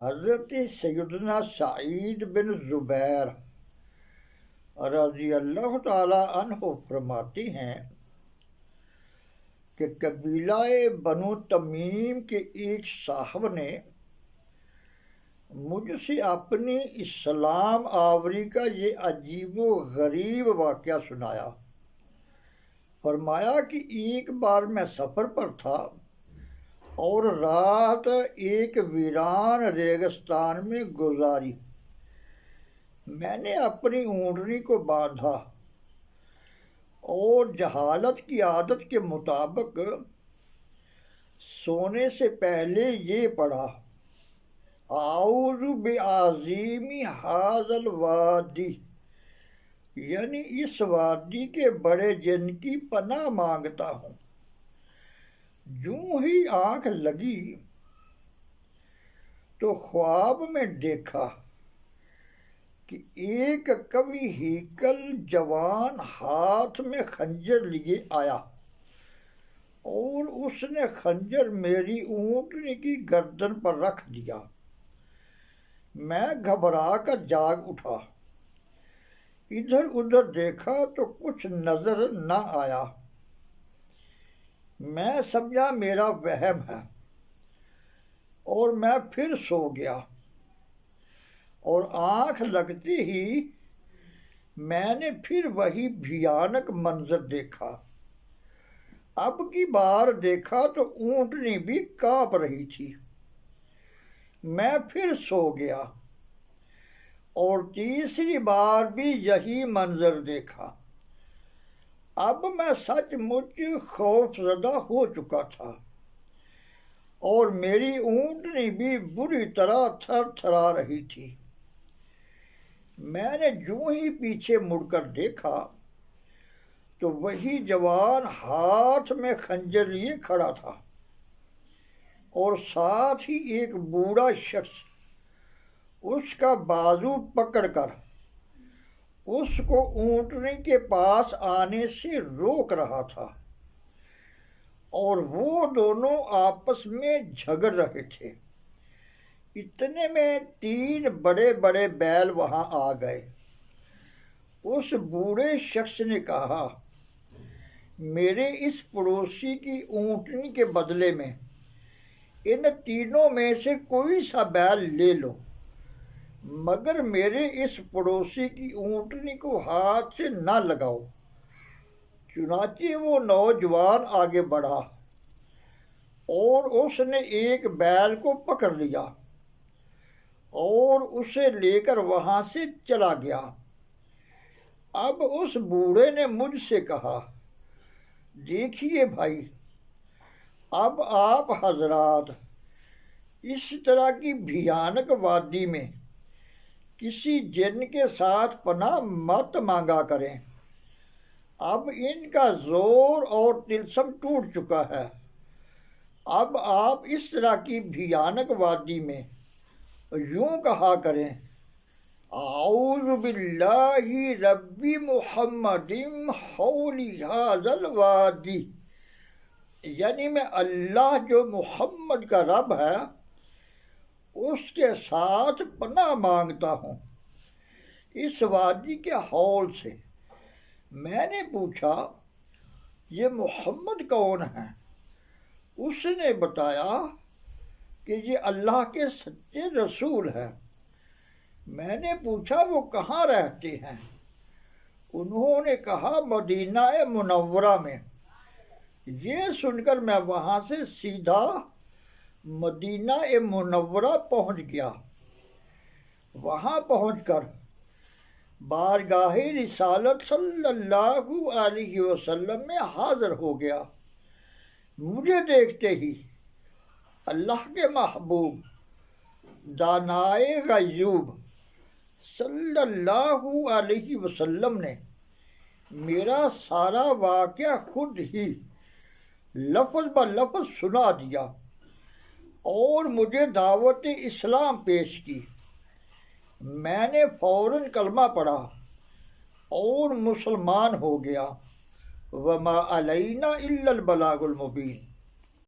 حضرت سیدنا سعید بن زبیر رضی اللہ تعالی عنہ فرماتے ہیں کہ قبیلہ بنو تمیم کے ایک صاحب نے مجھ سے اپنی اسلام آوری کا یہ عجیب و غریب واقعہ سنایا۔ فرمایا کہ ایک بار میں سفر پر تھا اور رات ایک ویران ریگستان میں گزاری۔ میں نے اپنی اونٹنی کو باندھا اور جہالت کی عادت کے مطابق سونے سے پہلے یہ پڑھا، اعوذ بعظیم ھذا الوادی، یعنی اس وادی کے بڑے جن کی پناہ مانگتا ہوں۔ یوں ہی آنکھ لگی تو خواب میں دیکھا کہ ایک قوی ہیکل جوان ہاتھ میں خنجر لیے آیا اور اس نے خنجر میری اونٹنی کی گردن پر رکھ دیا۔ میں گھبرا کر جاگ اٹھا، ادھر ادھر دیکھا تو کچھ نظر نہ آیا۔ میں سمجھا میرا وہم ہے اور میں پھر سو گیا، اور آنکھ لگتے ہی میں نے پھر وہی بھیانک منظر دیکھا۔ اب کی بار دیکھا تو اونٹنی بھی کانپ رہی تھی۔ میں پھر سو گیا اور تیسری بار بھی یہی منظر دیکھا۔ اب میں سچ مچ خوف زدہ ہو چکا تھا اور میری اونٹنی بھی بری طرح تھر تھرا رہی تھی۔ میں نے یوں ہی پیچھے مڑ کر دیکھا تو وہی جوان ہاتھ میں خنجر لیے کھڑا تھا اور ساتھ ہی ایک بوڑھا شخص اس کا بازو پکڑ کر اس کو اونٹنی کے پاس آنے سے روک رہا تھا، اور وہ دونوں آپس میں جھگڑ رہے تھے۔ اتنے میں 3 بڑے بڑے بیل وہاں آ گئے۔ اس بوڑھے شخص نے کہا، میرے اس پڑوسی کی اونٹنی کے بدلے میں ان تینوں میں سے کوئی سا بیل لے لو، مگر میرے اس پڑوسی کی اونٹنی کو ہاتھ سے نہ لگاؤ۔ چنانچہ وہ نوجوان آگے بڑھا اور اس نے ایک بیل کو پکڑ لیا اور اسے لے کر وہاں سے چلا گیا۔ اب اس بوڑھے نے مجھ سے کہا، دیکھیے بھائی، اب آپ حضرات اس طرح کی بھیانک وادی میں کسی جن کے ساتھ پناہ مت مانگا کریں۔ اب ان کا زور اور طلسم ٹوٹ چکا ہے۔ اب آپ اس طرح کی بھیانک وادی میں یوں کہا کریں، اعوذ باللہ رب محمد حولی ھذا الوادی، یعنی میں اللہ جو محمد کا رب ہے اس کے ساتھ پناہ مانگتا ہوں اس وادی کے ہول سے۔ میں نے پوچھا، یہ محمد کون ہے؟ اس نے بتایا کہ یہ اللہ کے سچے رسول ہے۔ میں نے پوچھا، وہ کہاں رہتے ہیں؟ انہوں نے کہا، مدینہ منورہ میں۔ یہ سن کر میں وہاں سے سیدھا مدینہ منورہ پہنچ گیا۔ وہاں پہنچ کر بارگاہ رسالت صلی اللہ علیہ وسلم میں حاضر ہو گیا۔ مجھے دیکھتے ہی اللہ کے محبوب دانائے غیوب صلی اللہ علیہ وسلم نے میرا سارا واقعہ خود ہی لفظ بہ لفظ سنا دیا اور مجھے دعوت اسلام پیش کی۔ میں نے فوراً کلمہ پڑھا اور مسلمان ہو گیا۔ وما علینا الا البلاغ المبین۔